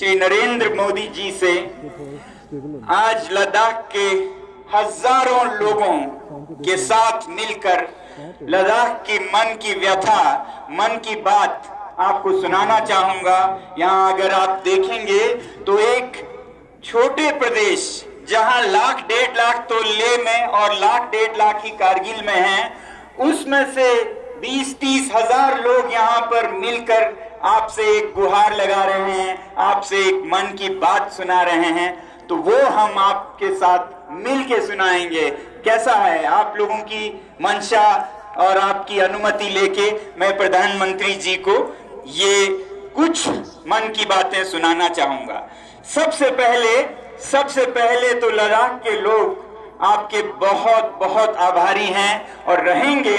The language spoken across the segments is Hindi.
श्री नरेंद्र मोदी जी से आज लद्दाख के हजारों लोगों के साथ मिलकर लद्दाख की मन की व्यथा, मन की बात आपको सुनाना चाहूंगा। यहाँ अगर आप देखेंगे तो एक छोटे प्रदेश जहां लाख 1.5 लाख तो लेह में और लाख 1.5 लाख ही कारगिल में हैं, उसमें से 20-30 हजार लोग यहाँ पर मिलकर आपसे एक गुहार लगा रहे हैं, आपसे एक मन की बात सुना रहे हैं, तो वो हम आपके साथ मिल के सुनाएंगे। कैसा है? आप लोगों की मंशा और आपकी अनुमति लेके मैं प्रधानमंत्री जी को ये कुछ मन की बातें सुनाना चाहूंगा। सबसे पहले तो लद्दाख के लोग आपके बहुत बहुत आभारी हैं और रहेंगे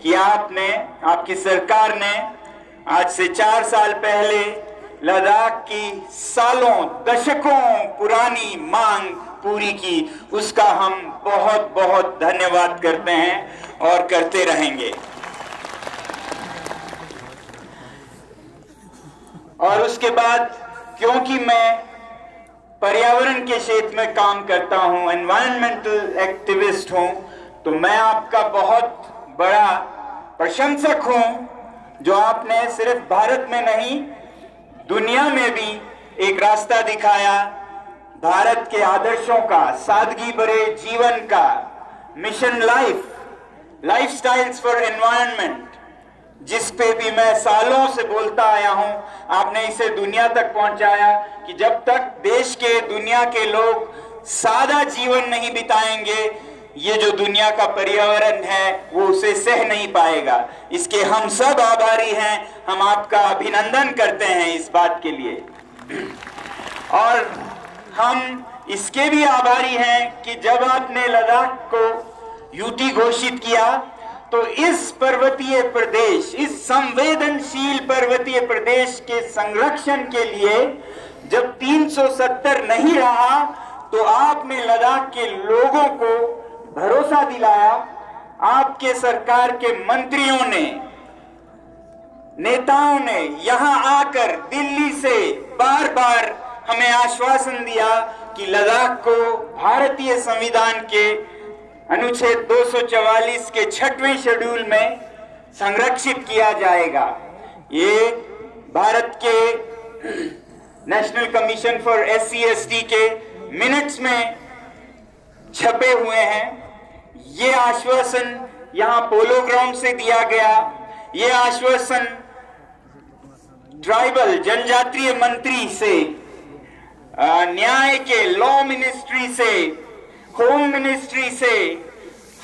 कि आपकी सरकार ने आज से 4 साल पहले लद्दाख की सालों दशकों पुरानी मांग पूरी की। उसका हम बहुत बहुत धन्यवाद करते हैं और करते रहेंगे। और उसके बाद क्योंकि मैं पर्यावरण के क्षेत्र में काम करता हूं, एनवायरमेंटल एक्टिविस्ट हूं, तो मैं आपका बहुत बड़ा प्रशंसक हूं जो आपने सिर्फ भारत में नहीं दुनिया में भी एक रास्ता दिखाया भारत के आदर्शों का, सादगी भरे जीवन का, मिशन लाइफस्टाइल्स फॉर एनवायरनमेंट, जिस पे भी मैं सालों से बोलता आया हूं। आपने इसे दुनिया तक पहुंचाया कि जब तक देश के दुनिया के लोग सादा जीवन नहीं बिताएंगे, ये जो दुनिया का पर्यावरण है वो उसे सह नहीं पाएगा। इसके हम सब आभारी हैं, हम आपका अभिनंदन करते हैं इस बात के लिए। और हम इसके भी आभारी हैं कि जब आपने लद्दाख को यूटी घोषित किया तो इस पर्वतीय प्रदेश, इस संवेदनशील पर्वतीय प्रदेश के संरक्षण के लिए जब 370 नहीं रहा तो आपने लद्दाख के लोगों को भरोसा दिलाया। आपके सरकार के मंत्रियों ने, नेताओं ने यहां आकर दिल्ली से बार बार हमें आश्वासन दिया कि लद्दाख को भारतीय संविधान के अनुच्छेद 244 के 6वें शेड्यूल में संरक्षित किया जाएगा। ये भारत के नेशनल कमीशन फॉर SC/ST के मिनट्स में छपे हुए हैं। ये आश्वासन यहां पोलो ग्राउंड से दिया गया। ये आश्वासन ट्राइबल जनजातीय मंत्री से, न्याय के लॉ मिनिस्ट्री से, होम मिनिस्ट्री से,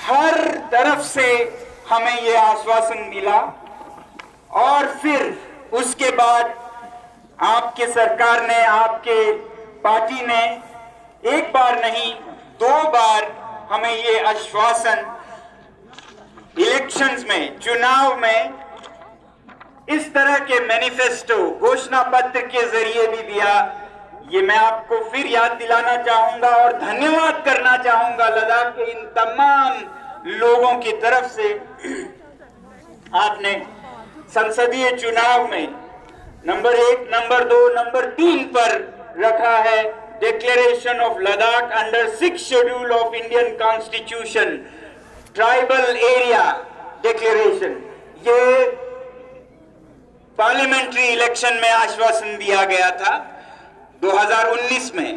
हर तरफ से हमें ये आश्वासन मिला। और फिर उसके बाद आपके सरकार ने, आपके पार्टी ने एक बार नहीं 2 बार हमें ये आश्वासन इलेक्शंस में, चुनाव में इस तरह के मैनिफेस्टो, घोषणा पत्र के जरिए भी दिया। ये मैं आपको फिर याद दिलाना चाहूंगा और धन्यवाद करना चाहूंगा लद्दाख के इन तमाम लोगों की तरफ से। आपने संसदीय चुनाव में नंबर 1, नंबर 2, नंबर 3 पर रखा है declaration of Ladakh under 6th schedule of Indian constitution, tribal area declaration. ये पार्लियामेंट्री इलेक्शन में आश्वासन दिया गया था 2019 में।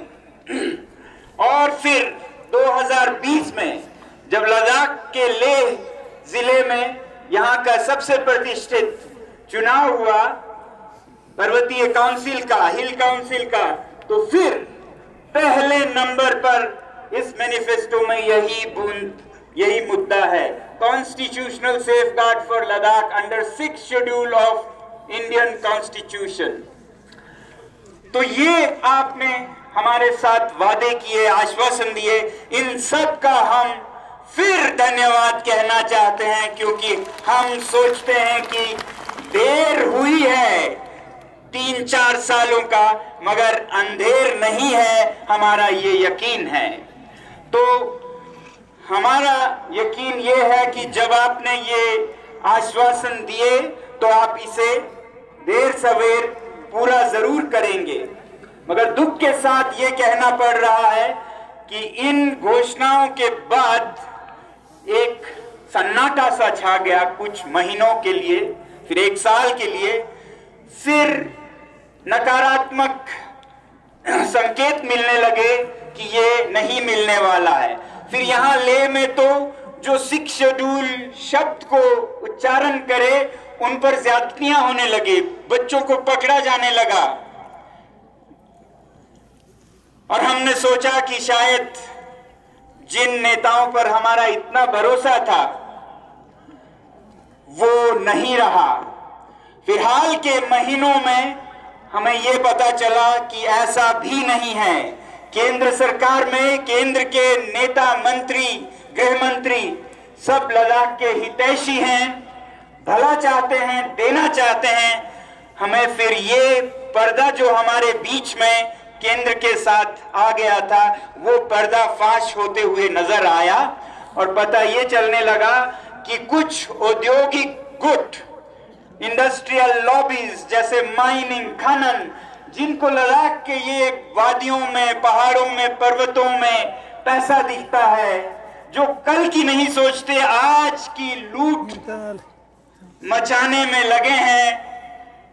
और फिर 2020 में जब लद्दाख के लेह जिले में यहाँ का सबसे प्रतिष्ठित चुनाव हुआ पर्वतीय काउंसिल का, हिल काउंसिल का, तो फिर पहले नंबर पर इस मैनिफेस्टो में यही मुद्दा है, constitutional safeguard for Ladakh under 6th schedule of Indian constitution. तो ये आपने हमारे साथ वादे किए, आश्वासन दिए, इन सब का हम फिर धन्यवाद कहना चाहते हैं, क्योंकि हम सोचते हैं कि देर हुई है 3-4 सालों का, मगर अंधेर नहीं है, हमारा ये यकीन है। तो हमारा यकीन ये है कि जब आपने ये आश्वासन दिए तो आप इसे देर सवेर पूरा जरूर करेंगे। मगर दुख के साथ ये कहना पड़ रहा है कि इन घोषणाओं के बाद एक सन्नाटा सा छा गया कुछ महीनों के लिए, फिर एक साल के लिए, फिर नकारात्मक संकेत मिलने लगे कि ये नहीं मिलने वाला है। फिर यहाँ ले में तो जो 6 शेड्यूल शब्द को उच्चारण करे उन पर ज्यादतियां होने लगी, बच्चों को पकड़ा जाने लगा। और हमने सोचा कि शायद जिन नेताओं पर हमारा इतना भरोसा था वो नहीं रहा। फिलहाल के महीनों में हमें यह पता चला कि ऐसा भी नहीं है। केंद्र सरकार में केंद्र के नेता, मंत्री, गृह मंत्री सब लद्दाख के हितैषी हैं, भला चाहते हैं, देना चाहते हैं। हमें फिर ये पर्दा जो हमारे बीच में केंद्र के साथ आ गया था वो पर्दा फाश होते हुए नजर आया और पता ये चलने लगा कि कुछ औद्योगिक गुट, इंडस्ट्रियल लॉबीज जैसे माइनिंग, खनन, जिनको लद्दाख के ये वादियों में, पहाड़ों में, पर्वतों में पैसा दिखता है, जो कल की नहीं सोचते, आज की लूट मचाने में लगे हैं।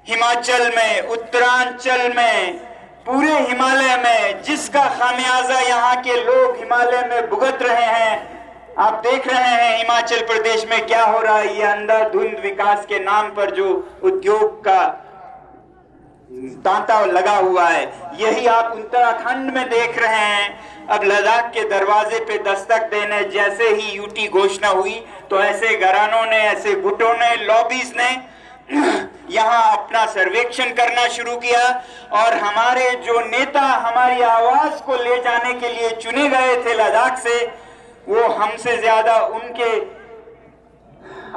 हिमाचल में, उत्तरांचल में, पूरे हिमालय में, जिसका खामियाजा यहाँ के लोग हिमालय में भुगत रहे हैं। आप देख रहे हैं हिमाचल प्रदेश में क्या हो रहा है। ये अंधाधुंध विकास के नाम पर जो उद्योग का तांता लगा हुआ है, यही आप उत्तराखंड में देख रहे हैं। अब लद्दाख के दरवाजे पे दस्तक देने जैसे ही यूटी घोषणा हुई तो ऐसे घरानों ने, ऐसे गुटों ने, लॉबीज ने यहाँ अपना सर्वेक्षण करना शुरू किया और हमारे जो नेता हमारी आवाज को ले जाने के लिए चुने गए थे लद्दाख से, वो हमसे ज्यादा उनके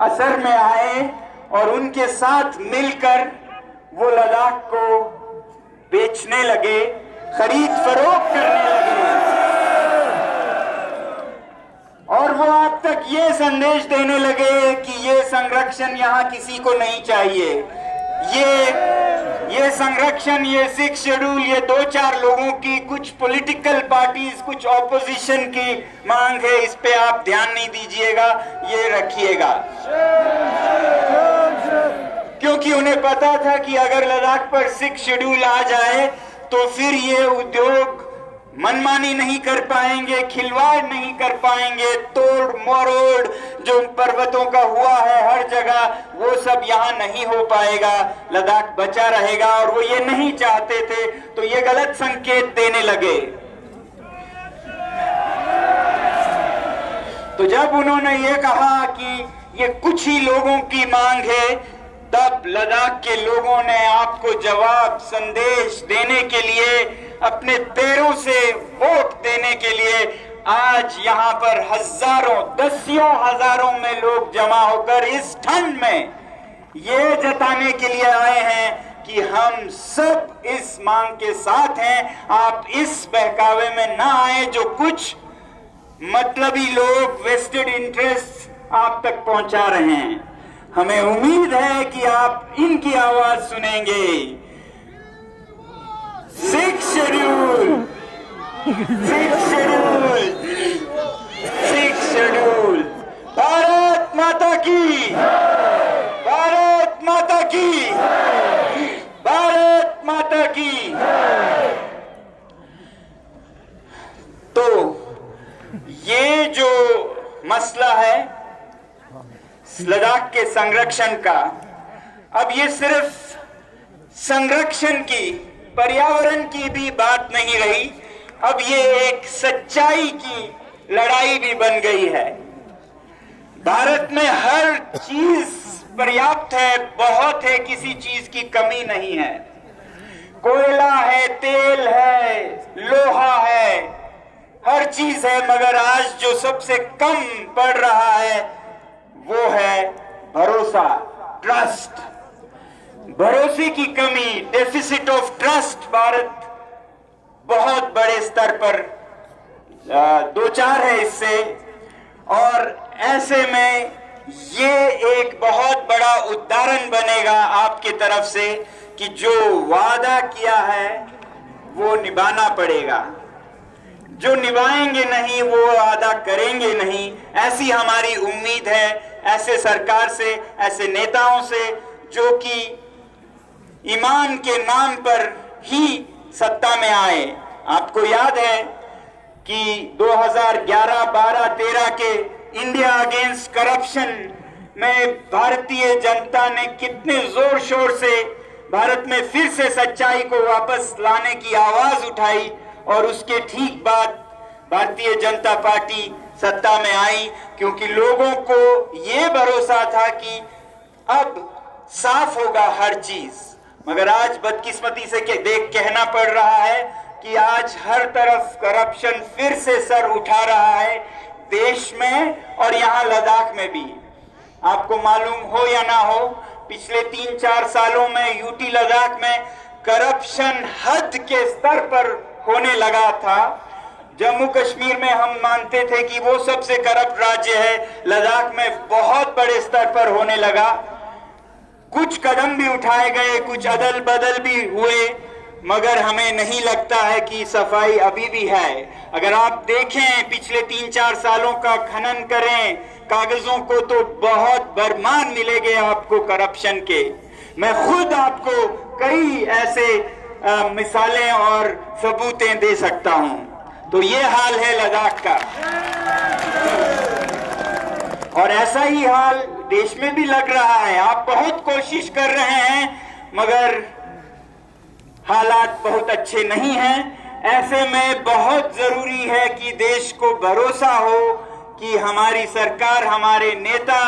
असर में आए और उनके साथ मिलकर वो लद्दाख को बेचने लगे, खरीद फरोख्त करने लगे। और वो आप तक ये संदेश देने लगे कि ये संरक्षण यहाँ किसी को नहीं चाहिए। ये संरक्षण, ये 6 शेड्यूल, ये 2-4 लोगों की, कुछ पॉलिटिकल पार्टीज, कुछ ऑपोजिशन की मांग है, इस पे आप ध्यान नहीं दीजिएगा, ये रखिएगा। क्योंकि उन्हें पता था कि अगर लद्दाख पर 6 शेड्यूल आ जाए तो फिर ये उद्योग मनमानी नहीं कर पाएंगे, खिलवाड़ नहीं कर पाएंगे, तोड़ मरोड़ जो पर्वतों का हुआ है हर जगह, वो सब यहाँ नहीं हो पाएगा, लद्दाख बचा रहेगा। और वो ये नहीं चाहते थे, तो ये गलत संकेत देने लगे। तो जब उन्होंने ये कहा कि ये कुछ ही लोगों की मांग है, तब लद्दाख के लोगों ने आपको जवाब, संदेश देने के लिए, अपने पैरों से वोट देने के लिए आज यहाँ पर हजारों, दसियों हजारों में लोग जमा होकर इस ठंड में ये जताने के लिए आए हैं कि हम सब इस मांग के साथ हैं। आप इस बहकावे में ना आए जो कुछ मतलबी लोग, वेस्टेड इंटरेस्ट आप तक पहुंचा रहे हैं। हमें उम्मीद है कि आप इनकी आवाज सुनेंगे। 6 शेड्यूल, 6 शेड्यूल, 6 शेड्यूल। भारत माता की, भारत माता की, भारत माता की। तो ये जो मसला है लद्दाख के संरक्षण का, अब ये सिर्फ संरक्षण की, पर्यावरण की भी बात नहीं रही, अब ये एक सच्चाई की लड़ाई भी बन गई है। भारत में हर चीज पर्याप्त है, बहुत है, किसी चीज की कमी नहीं है। कोयला है, तेल है, लोहा है, हर चीज है, मगर आज जो सबसे कम पड़ रहा है वो है भरोसा, ट्रस्ट। भरोसे की कमी, डेफिसिट ऑफ ट्रस्ट भारत बहुत बड़े स्तर पर 2-4 है इससे। और ऐसे में ये एक बहुत बड़ा उदाहरण बनेगा आपकी तरफ से कि जो वादा किया है वो निभाना पड़ेगा। जो निभाएंगे नहीं वो वादा करेंगे नहीं, ऐसी हमारी उम्मीद है ऐसे सरकार से, ऐसे नेताओं से जो कि ईमान के नाम पर ही सत्ता में आए। आपको याद है कि 2011, 12, 13 के इंडिया अगेंस्ट करप्शन में भारतीय जनता ने कितने जोर शोर से भारत में फिर से सच्चाई को वापस लाने की आवाज उठाई, और उसके ठीक बाद भारतीय जनता पार्टी सत्ता में आई, क्योंकि लोगों को ये भरोसा था कि अब साफ होगा हर चीज। मगर आज बदकिस्मती से कहना पड़ रहा है कि आज हर तरफ करप्शन फिर से सर उठा रहा है, देश में और यहाँ लद्दाख में भी। आपको मालूम हो या ना हो, पिछले 3-4 सालों में यूटी लद्दाख में करप्शन हद के स्तर पर होने लगा था। जम्मू कश्मीर में हम मानते थे कि वो सबसे करप्ट राज्य है, लद्दाख में बहुत बड़े स्तर पर होने लगा। कुछ कदम भी उठाए गए, कुछ अदल बदल भी हुए, मगर हमें नहीं लगता है कि सफाई अभी भी है। अगर आप देखें पिछले 3-4 सालों का खनन करें कागजों को, तो बहुत बरमान मिलेंगे आपको करप्शन के। मैं खुद आपको कई ऐसे मिसालें और सबूतें दे सकता हूं। तो ये हाल है लद्दाख का, और ऐसा ही हाल देश में भी लग रहा है। आप बहुत कोशिश कर रहे हैं मगर हालात बहुत अच्छे नहीं हैं। ऐसे में बहुत जरूरी है कि देश को भरोसा हो कि हमारी सरकार, हमारे नेता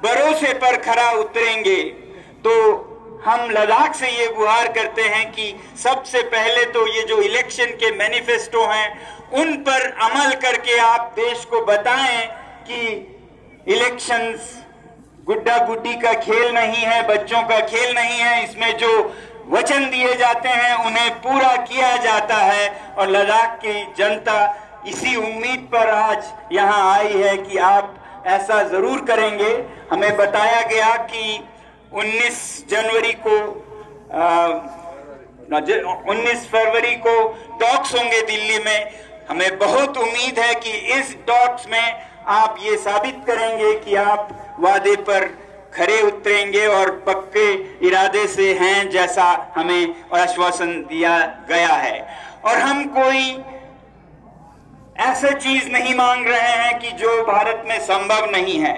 भरोसे पर खरा उतरेंगे। तो हम लद्दाख से ये गुहार करते हैं कि सबसे पहले तो ये जो इलेक्शन के मैनिफेस्टो हैं उन पर अमल करके आप देश को बताएं कि इलेक्शंस गुड्डा गुड्डी का खेल नहीं है, बच्चों का खेल नहीं है। इसमें जो वचन दिए जाते हैं उन्हें पूरा किया जाता है, और लद्दाख की जनता इसी उम्मीद पर आज यहाँ आई है कि आप ऐसा जरूर करेंगे। हमें बताया गया कि 19 फरवरी को टॉक्स होंगे दिल्ली में। हमें बहुत उम्मीद है कि इस टॉक्स में आप ये साबित करेंगे कि आप वादे पर खरे उतरेंगे और पक्के इरादे से हैं, जैसा हमें आश्वासन दिया गया है। और हम कोई ऐसा चीज नहीं मांग रहे हैं कि जो भारत में संभव नहीं है।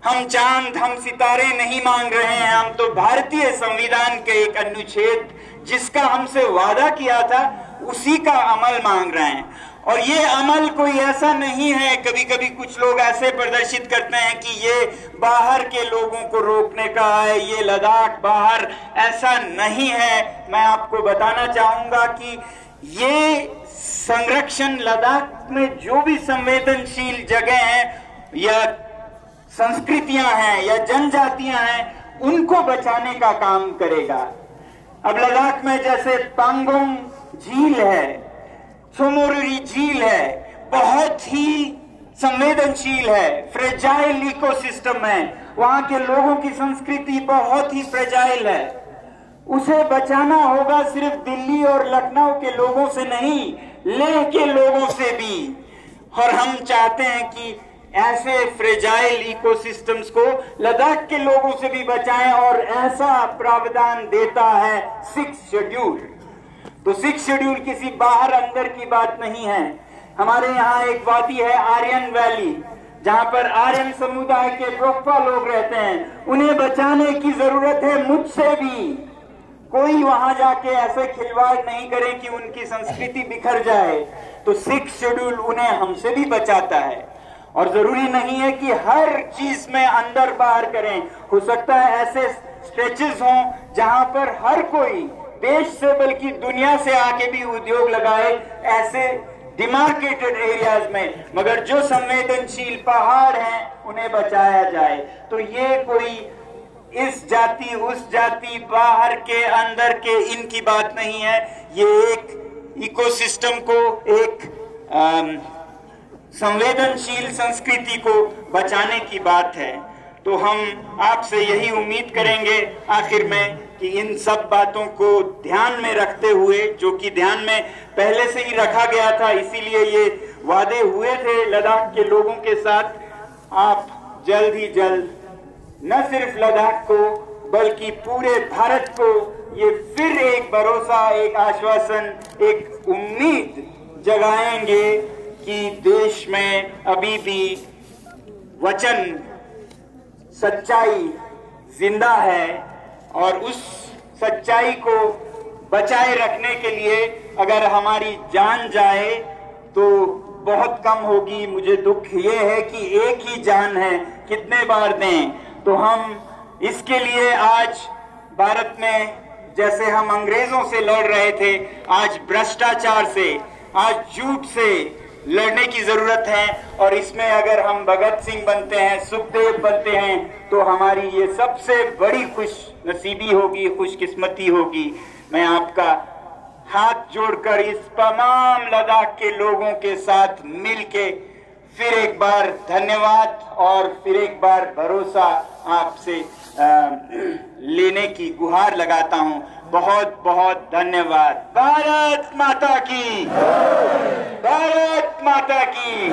हम चांद, हम सितारे नहीं मांग रहे हैं। हम तो भारतीय संविधान के एक अनुच्छेद जिसका हमसे वादा किया था उसी का अमल मांग रहे हैं। और ये अमल कोई ऐसा नहीं है, कभी कभी कुछ लोग ऐसे प्रदर्शित करते हैं कि ये बाहर के लोगों को रोकने का है, ये लद्दाख बाहर, ऐसा नहीं है। मैं आपको बताना चाहूंगा कि ये संरक्षण लद्दाख में जो भी संवेदनशील जगह हैं या संस्कृतियां हैं या जनजातियां हैं उनको बचाने का काम करेगा। अब लद्दाख में जैसे पांगोंग झील है, सोमोरी झील है, बहुत ही संवेदनशील है, फ्रेजाइल इकोसिस्टम है, वहां के लोगों की संस्कृति बहुत ही फ्रेजाइल है। उसे बचाना होगा सिर्फ दिल्ली और लखनऊ के लोगों से नहीं, लेह के लोगों से भी। और हम चाहते हैं कि ऐसे फ्रेजाइल इकोसिस्टम्स को लद्दाख के लोगों से भी बचाएं, और ऐसा प्रावधान देता है 6 शेड्यूल। तो 6 शेड्यूल किसी बाहर अंदर की बात नहीं है। हमारे यहाँ एक वादी है आर्यन वैली, जहाँ पर आर्यन समुदाय के ब्रोकपा लोग रहते हैं। उन्हें बचाने की जरूरत है मुझसे भी। कोई वहां जाके ऐसे खिलवाड़ नहीं करे कि उनकी संस्कृति बिखर जाए। तो 6 शेड्यूल उन्हें हमसे भी बचाता है। और जरूरी नहीं है कि हर चीज में अंदर बाहर करें। हो सकता है ऐसे स्ट्रेचेस हों जहां पर हर कोई देश से बल्कि दुनिया से आके भी उद्योग लगाए, ऐसे डिमार्केटेड एरियाज में। मगर जो संवेदनशील पहाड़ हैं उन्हें बचाया जाए। तो ये कोई इस जाति उस जाति, बाहर के अंदर के, इनकी बात नहीं है। ये एक इकोसिस्टम को, एक संवेदनशील संस्कृति को बचाने की बात है। तो हम आपसे यही उम्मीद करेंगे आखिर में कि इन सब बातों को ध्यान में रखते हुए, जो कि ध्यान में पहले से ही रखा गया था, इसीलिए ये वादे हुए थे लद्दाख के लोगों के साथ, आप जल्द ही जल्द न सिर्फ लद्दाख को बल्कि पूरे भारत को ये फिर एक भरोसा, एक आश्वासन, एक उम्मीद जगाएंगे कि देश में अभी भी वचन, सच्चाई जिंदा है और उस सच्चाई को बचाए रखने के लिए अगर हमारी जान जाए तो बहुत कम होगी। मुझे दुख ये है कि एक ही जान है, कितने बार दें। तो हम इसके लिए आज भारत में जैसे हम अंग्रेजों से लड़ रहे थे, आज भ्रष्टाचार से, आज झूठ से लड़ने की जरूरत है। और इसमें अगर हम भगत सिंह बनते हैं, सुखदेव बनते हैं, तो हमारी ये सबसे बड़ी खुश नसीबी होगी, खुशकिस्मती होगी। मैं आपका हाथ जोड़कर इस तमाम लद्दाख के लोगों के साथ मिलके फिर एक बार धन्यवाद और फिर एक बार भरोसा आपसे लेने की गुहार लगाता हूं। बहुत बहुत धन्यवाद। भारत माता की, भारत माता की।